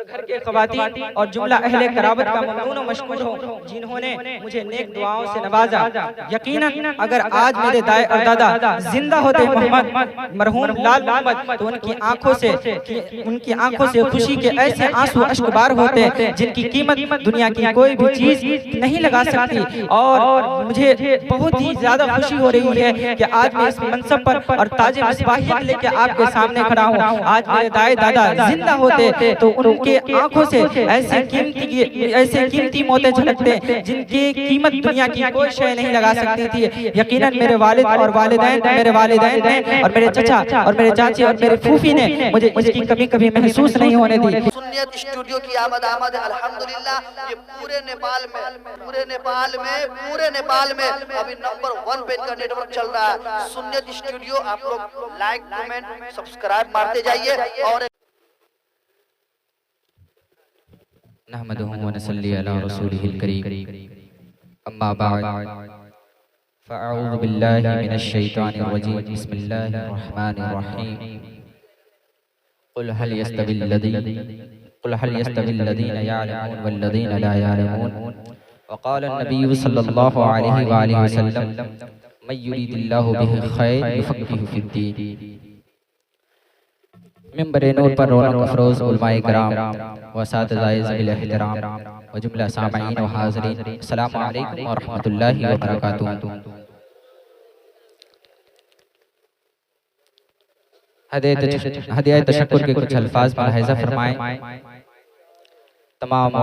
घर के ख़वातीन और जुमला अहले कराबत का ममनून और मशकूर हो जिन्होंने मुझे नेक दुआओं से नवाजा। यकीनन अगर आज मेरे दाए और दादा जिंदा होते मोहम्मद मरहूम लाल मोहम्मद, तो उनकी आंखों से खुशी के ऐसे आंसू अश्कबार होते जिनकी कीमत दुनिया की कोई भी चीज नहीं लगा सकती। और मुझे बहुत ही ज्यादा खुशी हो रही है कि आज मैं इस मंसब पर और ताज मिसबाहियत लेके आपके सामने खड़ा हूँ। आज मेरे दाए दादा जिंदा होते तो उनके आंखों से ऐसे कीमती मोती झलकते जिनकी कीमत दुनिया की कोई शय नहीं लगा सकती थी। यकीनन मेरे वालिद और वालिदैन ने और मेरे चचा और मेरे चाची और मेरे फूफी ने मुझे इसकी कमी कभी महसूस नहीं होने दी। सुन्नियत स्टूडियो की आमद अल्हम्दुलिल्लाह ये पूरे नेपाल में अभी नंबर 1 पे इनका नेटवर्क चल रहा है। सुन्नियत स्टूडियो आप लोग लाइक कमेंट सब्सक्राइब मारते जाइए। और नहमदुहु व नसल्ली अला रसूलिहिल करीम, अम्मा बाद, फ़अऊज़ु बिल्लाहि मिनश शैतानिर रजीम, बिस्मिल्लाहिर रहमानिर रहीम। क़ुल हल यस्तविल लज़ीना यअलमून वल लज़ीना ला यअलमून। वक़ाल नबी सल्लल्लाहु अलैहि वसल्लम मन युरिदिल्लाहु बिही खैर युफ़क़्क़िहु फ़िद्दीन। मिंबर नूर पर रौनक अफरोज़ उलमाए किराम व असातिज़ाए ज़वील एहतराम व जुमला सामईन व हाज़रीन, अस्सलामु अलैकुम व रहमतुल्लाहि व बरकातुहू। हदिया तशक्कुर के कुछ अल्फाज मुलाहिज़ा फरमाएं। तमाम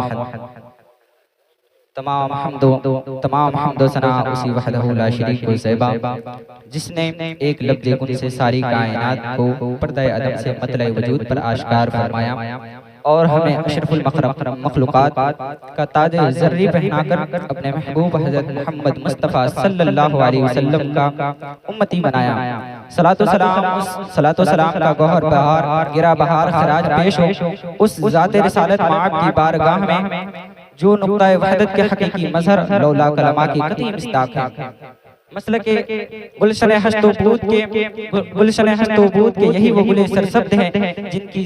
हम्दो सना उसी वहदहु ला शरीक को ज़ैबा, जिसने एक लफ्ज़ कुन से सारी कायनात को पर्दा अदम से मतले वजूद पर आश्कार फरमाया और हमें अशरफुल मखलूक़ात का ताज ज़र्री पहनाकर अपने महबूब हज़रत मोहम्मद मुस्तफ़ा सल्लल्लाहु अलैहि वसल्लम का उम्मती बनाया। सलातो सलाम का गौहर बहार गिरा बहार खराज पेश हो उस ज़ाते रिसालत माब की बारगाह में जो नुक्ता वहदत के हकीकी मज़हर लौला कलमा की कती मिस्दाक है। मसले के गुलशन हस्तूबूत के यही वो गुले सरसब्द हैं जिनकी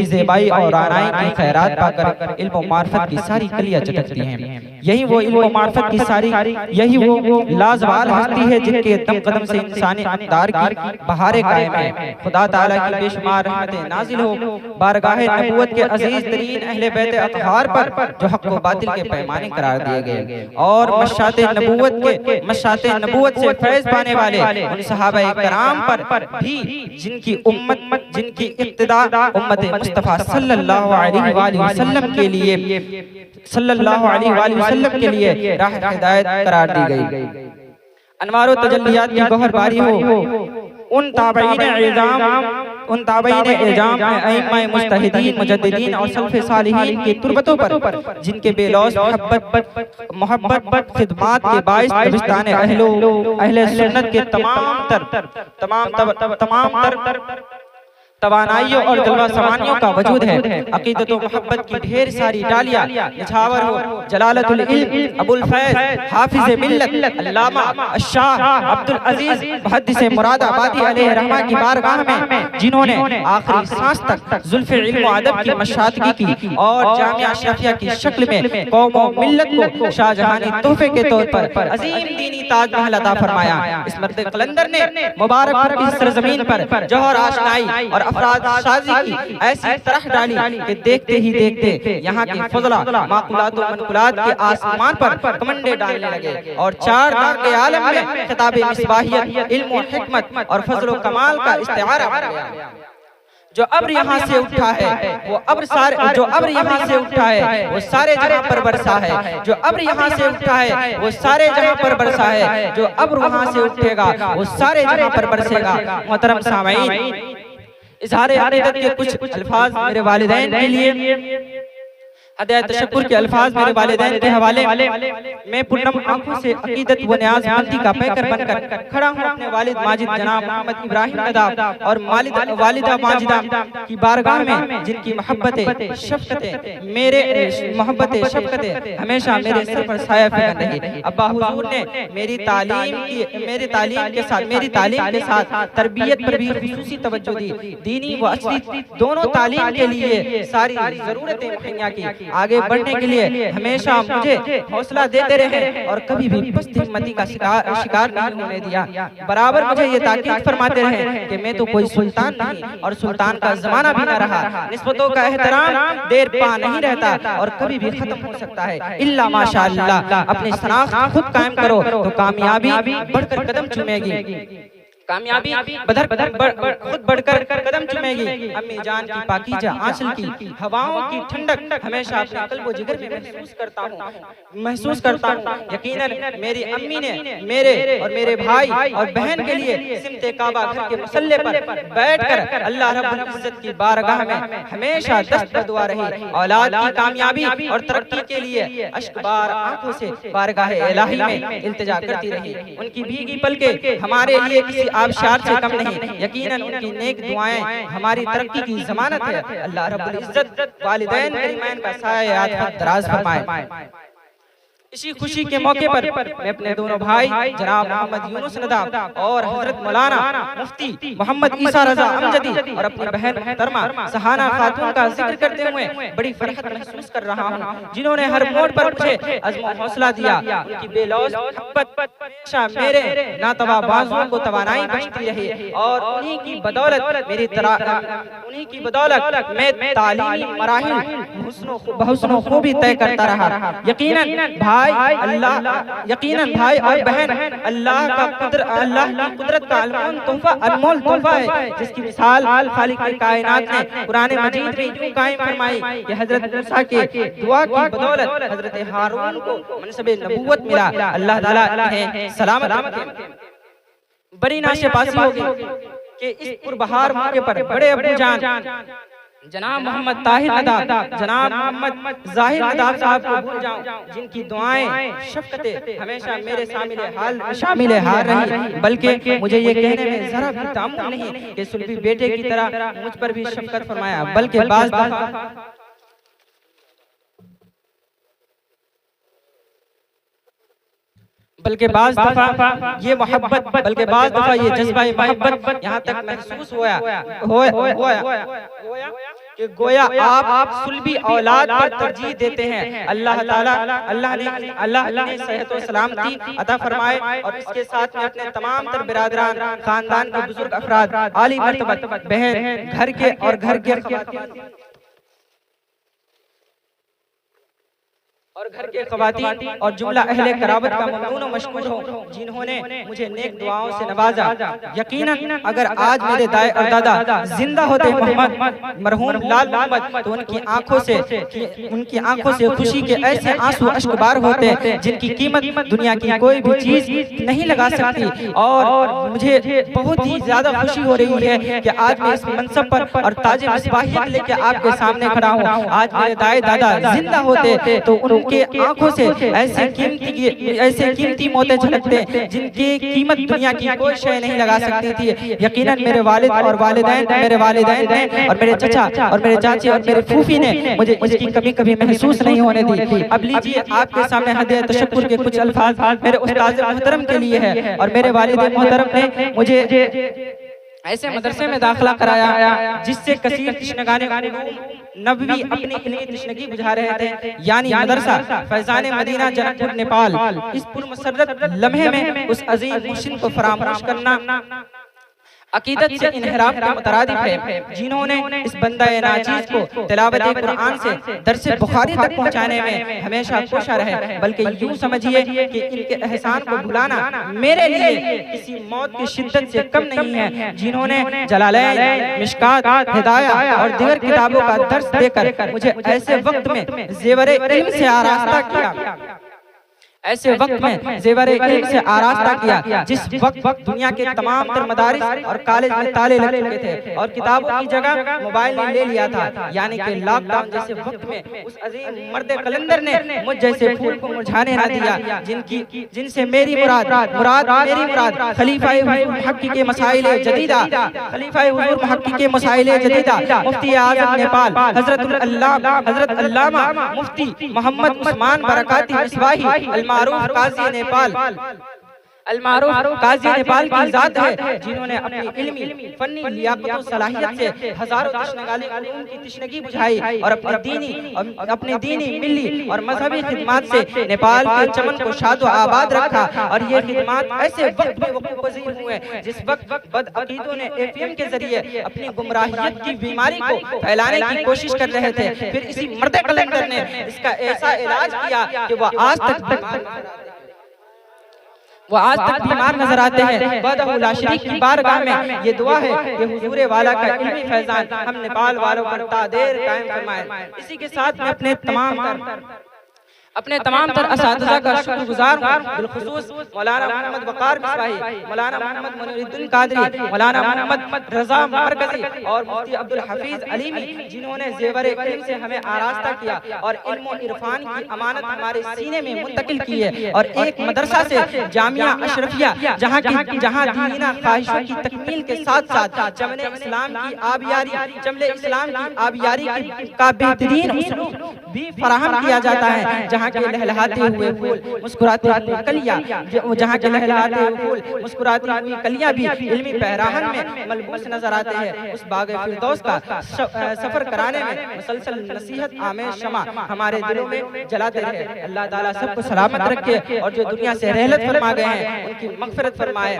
ज़ेबाई और आनाई की खैरात पाकर इल्म व मार्फत की सारी कलियां चटकती हैं। यही वो इल्म व मार्फत की सारी यही वो लाजवाल हस्ती है जिनके दम कदम से इंसानी अक़दार की बहारें कायम है। खुदा ताला की बेशुमार रहमतें नाजिल हो बारगाह नबूवत के अजीज तरीन अहले बैत अतहार पर जो हक़ व बातिल के पैमाने करार दिए गए और मशाते नबूवत से फैज़ पाने वाले उन सहाबाए किराम पर भी जिनकी इक्तिदा उम्मत मुस्तफ़ा सल्लल्लाहु अलैहि वसल्लम के लिए राह हिदायत करार दी गई। अनवार व तजल्लियात की गौहर बारी हो उन ताबईन इज़ाम अइम्मा मुज्तहिदीन मुजद्दिदीन और सल्फ़े सालिहीन की तुरबतों पर जिनके बेलौस मोहब्बत खिदमात के बाइस दबिस्तान अहले सुन्नत के तमाम तवानाइयों और जलवा सवानियों का वजूद है। अक़ीदत व मोहब्बत की ढेर सारी डालियाँ निछावर हो जलालतुल इल्म अबुल फैज़ हाफिज़ मिल्लत अल्लामा अश-शाह अब्दुल अज़ीज़ मुहद्दिस मुरादाबादी अलैहि रहमा की बारगाह में जिन्होंने आखिरी सांस तक ज़ुल्फ़े इल्म व अदब की मशातगी की और जामिया अशरफिया की शक्ल में कौम व मिल्लत को शाहजहानी तोहफे के तौर पर अज़ीम दीनी ताज महल अता फरमाया। इस मर्द कलंदर ने मुबारकपुर की सरज़मीन पर जौहर आशनाई और अफराद शाजी की ऐसी तरह डाली कि देखते ही देखते यहाँ की फजला माकुलात व मनकुलात के आसमान पर कमंडे डालने लगे और चार दाग के आलम में खिताबे मिसबाहियत इल्म व हिकमत और फजल व कमाल का इस्तिआरा हो गया। जो अब्र यहाँ से उठा है वो अब्र सारे जहां पर बरसा है। जो अब्र यहाँ से उठा है वो सारे जहां पर बरसा है। जो अब्र वहां से उठेगा वो सारे जहां पर बरसेगा। मोहतरम सामईन, इज़हार अक़ीदत के कुछ अल्फाज मेरे वालिदैन के लिए। अदय तशक्कुर के अल्फाज मेरे वालिदैन के हवाले मैं पूर्णम आंखों से अकीदत व न्याज़मंदी का पैकर बनकर खड़ा हूँ अपने वालिद माजिद जनाब मोहम्मद इब्राहिम नदाब और वालिदा माजिदा की बारगाह में, जिनकी मोहब्बतें शफ़क़तें हमेशा मेरे सर पर साया फ़िक्र रही। अब्बा हुजूर ने मेरी तालीम के साथ तरबियत पर भी ख़ुसूसी तवज्जो दी। दीनी व असली दोनों तालीम के लिए सारी ज़रूरतें मुहैया की। आगे बढ़ने के लिए हमेशा मुझे हौसला देते रहे और कभी भी पस्त हिम्मती का शिकार नहीं होने दिया। बराबर मुझे ये ताकीद फरमाते रहे कि मैं तो कोई सुल्तान नहीं और सुल्तान का जमाना भी न रहा। निस्बतों का एहतराम देर पा नहीं रहता और कभी भी खत्म हो सकता है। इल्ला माशाअल्लाह। अपनी शनाख्त खुद कायम करो तो कामयाबी बढ़कर कदम चूमेगी। कामयाबी खुद बढ़कर कदम चूमेगी। अम्मी जान की पाकीजा आंचल की हवाओं की ठंडक हमेशा अपने कल्बो जिगर में महसूस करता हूँ। यकीनन मेरी अम्मी ने मेरे और मेरे भाई और बहन के लिए सिमते काबा घर के मुसल्ले पर बैठकर अल्लाह रब्बुल इज्जत की बारगाह में हमेशा दस्त बदुआ रही। औलाद की कामयाबी और तरक्की के लिए अश्कबार आंखों से बारगाह इलाही में इल्तिजा करती रही। उनकी भीगी पलकें हमारे लिए किसी आबशार से कम नहीं। यकीनन उनकी नेक दुआएं हमारी तरक्की की जमानत है। अल्लाह रब्बुल इज्जत वालिदैन करीमैन का साया दराज फरमाए। इसी खुशी के मौके पर मैं अपने दोनों भाई जनाब मोहम्मद यूनुस नदाब और हजरत मौलाना मुफ्ती मोहम्मद ईसा रजा अमजदी और अपनी बहन मुहतरमा सहाना खातून का जिक्र करते हुए बड़ी फरहत महसूस कर रहा हूँ, जिन्होंने हर मोड़ पर मुझे अज़्म हौसला दिया। उनकी बेलौस मोहब्बत हमेशा मेरे नातवा बाजुओं को तवानाई बख्शती रही और उन्हीं की बदौलत मैं तालीमी मराहिल बहुस्नो खूबी तय करता रहा। यकीनन भाई और बहन अल्लाह की कुदरत का अनमोल तोहफा है, जिसकी मिसाल खालिक कायनात ने कुरान मजीद में यूं कायम फरमाई कि हजरत मूसा के दुआ की बदौलत हजरत हारून को मनसबे नबूवत मिला। अल्लाह ताला इन्हें सलामत रखे। बड़ी नाशपासी होगी कि इस पुरबहार मौके पर बड़े अब्बू जान जनाब मोहम्मद ताहिर नदाब, जनाब मोहम्मद जाहिर नदाब साहब को भूल जाऊं, जिनकी दुआएं शफ़क़तें हमेशा मेरे शामिल हाल रही। बल्कि मुझे ये कहने में जरा भी तामुल नहीं कि सुल्फी बेटे की तरह मुझ पर भी शफ़क़त फरमाया, बल्कि बाज़ दफ़ा ये जज्बा मोहब्बत यहाँ तक महसूस होया कि गोया आप सुल्बी औलाद पर तरजीह देते हैं। अल्लाह ने सेहत व सलामती अता फरमाए और इसके साथ में अपने तमाम तर बिरादरान खानदान के बुजुर्ग अफराद आली मर्तबत बहन घर के ख़वातीन और जुमला अहले कराबत का ममनून और मशकूर हूँ, जिन्होंने मुझे नेक दुआओं से नवाजा। यकीनन अगर आज मेरे दाए और दादा जिंदा होते मोहम्मद मरहूम लाल मोहम्मद, तो उनकी आंखों से खुशी के ऐसे आंसू अश्कबार होते जिनकी कीमत दुनिया की कोई भी चीज नहीं लगा सकती। और मुझे बहुत ही ज्यादा खुशी हो रही है कि आज मैं इस मंसब पर और ताज मिसबाहियत लेके आपके सामने खड़ा हूँ। आज मेरे दाए दादा जिंदा होते तो उनके आंखों से ऐसे कीमती मोते झलकते जिनकी कीमत दुनिया की कोई शय नहीं लगा सकती थी। यकीनन मेरे वालिद और वालिदैन ने और मेरे चचा और मेरे चाची और मेरे फूफी ने मुझे इसकी कभी कभी महसूस नहीं होने दी। अब लीजिए आपके सामने हदिया तशक्कुर के कुछ अल्फाज मेरे उस्ताद मोहतरम के लिए है। और मेरे वालिद मोहतरम ने मुझे ऐसे मदरसे में दाखिला कराया जिससे कसीर तशनगाने नबवी अपनी इल्मी तशनगी बुझा रहे थे, यानी मदरसा फैजान मदीना जनकपुर नेपाल। इस पुरमसरत लम्हे में उस अजीम मुहसिन को फरामोश करना अकीदत से इनहराफ के मुतरादिफ है, जिन्होंने इस बंदा नाचीज को तिलावत कुरान से दर्स बुखारी तक पहुंचाने में हमेशा कोशा रहे। बल्कि यूं समझिए कि इनके एहसान को भुलाना मेरे लिए किसी मौत की शिद्दत से कम नहीं है, जिन्होंने जलालैन, मिशकात, हिदाया और दीगर किताबों का दर्स देकर मुझे ऐसे वक्त में ज़ेवर इल्म से आरास्ता किया। ऐसे वक्त में ज़ेवर इल्म से आरास्ता किया जिस वक्त दुनिया के तमाम तर मदारिस और कॉलेज में ताले लग चुके थे और किताबों की जगह मोबाइल ने ले लिया था, यानी कि लॉकडाउन जैसे वक्त में उस अजीम मर्द कलंदर ने मुझ जैसे फूल को मुरझाने न दिया, जिनसे मेरी मुराद खलीफाए हुजूर मुहक्किके मसाइल जदीदा खलीफाए हुजूर मुहक्किके मसाइल जदीदा मुफ्ती आज़म नेपाल हजरत अल्लामा मुफ्ती मोहम्मद उस्मान बरकाती मिसबाही अल-मारूफ काजी नेपाल की जात है, जिन्होंने अपनी इल्मी फन्नी लियाकत और सलाहियत से हजारों तशनगाली उलूम की तशनगी बुझाई और अपने दीनी मिली और मजहबी खिदमत से नेपाल के चमन को शादो आबाद रखा। और ये खिदमत ऐसे वक्त में वक़ूफ़ पज़ीर हुए जिस वक्त बदअक़ीदों ने एफएम के जरिए अपनी गुमराहियत की बीमारी को फैलाने की कोशिश कर रहे थे। फिर इसी मर्द कलंदर ने इसका ऐसा इलाज किया कि वो आज तक बीमार नजर आते हैं। वहदहु ला शरीक की बारगाह में ये दुआ है कि हुजूर वाला का इल्मी फैजान हम नेपाल वालों पर तादेर कायम फरमाए। इसी के साथ में अपने तमाम तर असातिज़ा का शुक्रगुजार हूँ, बिलखुसूस मौलाना मोहम्मद वक़ार मिसबाही, मौलाना मोहम्मद मुनीरुद्दीन कादरी, मौलाना मोहम्मद रज़ा मरकज़ी और मुफ्ती अब्दुल हफीज अलीमी, जिन्होंने ज़ेवर इल्म से हमें आरास्ता किया और इल्म और इरफान की अमानत हमारे सीने में मुंतकिल की है। और एक मदरसा से जामिया अशरफिया जहाँ दीना ख्वाहिशों की तकमील के साथ साथ चमले इस्लाम की आबियारी का बेहतरीन उसलूब भी फराहम किया जाता है। जहाँ के लहलहाते हुए फूल मुस्कुराती हुई कलियां, जहाँ के लहलहाते हुए फूल मुस्कुराती हुई कलियां भी इल्मी पहराहन में मलबूस नजर आते हैं। उस बाग फिरदौस का सफर कराने में मुसलसल नसीहत आमेर शमा हमारे दिलों में जलाते रहे। अल्लाह ताला सबको सलामत रखे और जो दुनिया से रहलत फरमा गए हैं उनकी मग़फ़िरत फरमाए।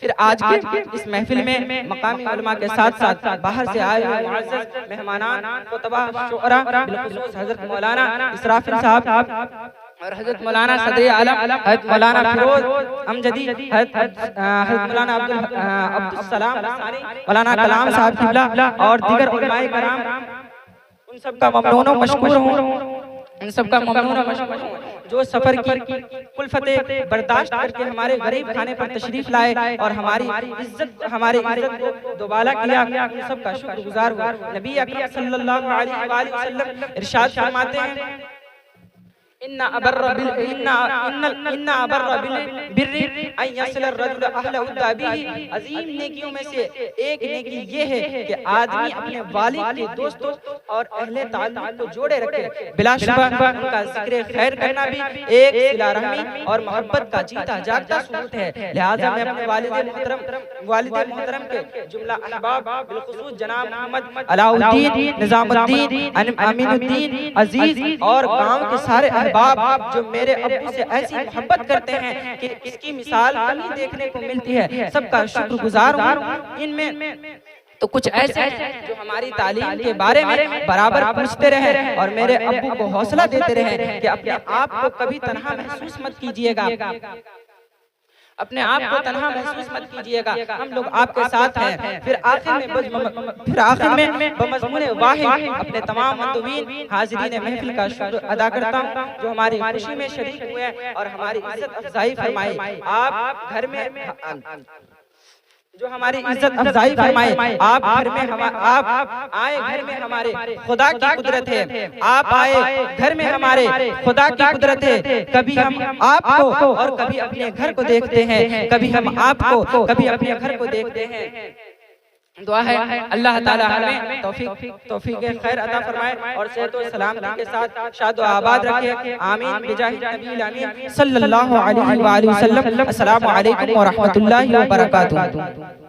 फिर आज के इस महफिल में मकामी उलमा के साथ साथ बाहर से आए हुए मुअज़्ज़ज़ मेहमानान खुतबा शुअरा बिलखुसूस हज़रत मौलाना इसराफिल साहब और हज़रत मौलाना सदर आलम हज़रत मौलाना फिरोज अमजदी हज़रत मौलाना अब्दुल सलाम मौलाना कलाम साहब किबला और दीगर उलमाए कराम, उन सबका ममनून व मशकूर हूँ जो सफर की कुल्फते बर्दाश्त करके हमारे गरीब खाने पर तशरीफ लाए और हमारी इज्जत को दोबाला किया। उन सबका शुक्रगुजार हूँ। नबी अकरम सल्लल्लाहु अलैहि वसल्लम इरशाद फरमाते हैं, इन्ना अबर्र बिर्रि अन यसिल अर्रजुल अहलहु बिही। अजीम नेकियों में से एक नेकी ये है कि आदमी अपने वालिद के दोस्तों और अहले ताल्लुक को जोड़े रखे। बिलाशुबा उनका जिक्र खैर करना भी एक सिला रहमी और मोहब्बत का जीता जागता सबूत है। लिहाजा मैं अपने वालिद मोहतरम के जुमला अहबाब बिलखुसूस जनाब मोहम्मद अलाउद्दीन निजामुद्दीन अमीनुद्दीन अजीज और गांव के सारे बाप जो मेरे अब्बू से ऐसी मोहब्बत करते हैं कि इसकी मिसाल कहीं देखने को मिलती है, सबका शुक्रगुजार हूँ। इनमें तो कुछ ऐसे हैं जो हमारी तालीम के बारे में बराबर पूछते रहे और मेरे अब्बू को हौसला देते रहे कि अपने आप को कभी तन्हा महसूस मत कीजिएगा, अपने आप को तन्हा महसूस मत कीजिएगा, हम लोग आपके साथ हैं। फिर आखिर में बमज़मून वाहिद अपने तमाम मंदुबीन हाज़िरीन महफिल का शुक्र अदा करता हूँ जो हमारी खुशी में शरीक हुए और हमारी इज्जत अफ़ज़ाई फरमाई। आप घर में जो हमारी इज्जत अफ़ज़ाई फरमाए, आप घर में आप आए घर में हमारे खुदा की कुदरत है, आप आए घर में हमारे खुदा की कुदरत है। कभी हम आपको और कभी अपने घर को देखते हैं, कभी हम आपको कभी अपने घर को देखते हैं। दुआ है अल्लाह ताला हमें तौफीक खैर अता फरमाए और सेहत और सलामती के साथ शादो आबाद रखे। आमीन बिजाहि नबी अमीन सल्लल्लाहु अलैहि वसल्लम। अस्सलामु अलैकुम व रहमतुल्लाहि व बरकातुहू।